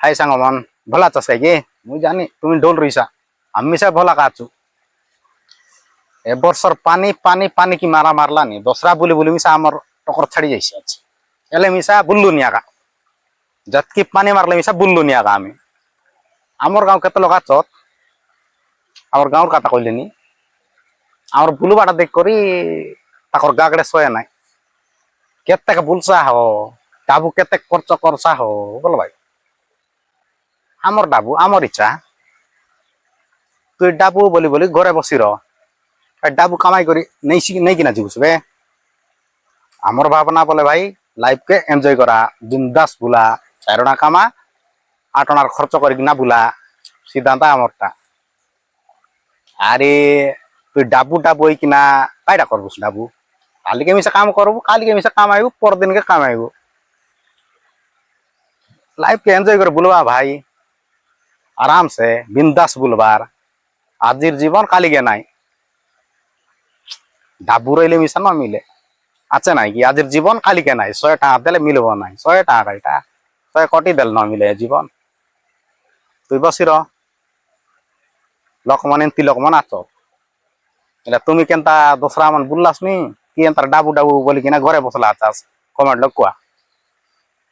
हाय सांगमान भला चास काय मुई जानी तुम डोल रहीसा आम्ही से भला काचु ए बर्षर पानी पानी पानी की मारा मारला नी दोसरा बुली बुली मिसा आमर टकर छाड़ी जाइसे अछि एले मिसा बुल्लु नियागा जतकी पानी मारले मिसा बुल्लु नियागा आमी आमर गांव केते लोग आछत आमर गांव काता कइलेनी आमर बुलु बाटा देख करी ताकर गागड़े सोया नाय केते का बुलसा हो डाबू केते खर्च करसा हो बोल भाई आमर डाबू आमर इच्छा तु डाबू बोली बोली घरे बसी रह डाबू कमाई करी नहीं किना जीवसबे आमर भावना बोले भाई लाइफ के एंजॉय करा बिंदास बुला चारणा कामा आटणार खर्च करिना बुला सिद्धांत आमरटा अरे तु डाबू डाबू किना कायडा करबुस डाबू काली के मिसा काम करबू काली के मिसा काम आइबू पर दिन के काम आइबू लाइफ के एंजॉय कर बुलवा भाई आराम से बिंदास बुलबार आजिर जीवन काली के नाई डाबू रही मिसा न मिले আছে নাই কি আজের জীবন কালিকে নাই 100 টাকা দিলে মিলব নাই 100 টাকা এটা 100 কোটি দিল না মিলে জীবন তুই বসির লোকমান এন্তি লোকমান আছো এলা তুমি কেনতা দোসরা মান বুল্লাস নি কি এন্তার ডাবু ডাবু বলি কিনা ঘরে বসলা আছাস কমেন্ট লোক কুয়া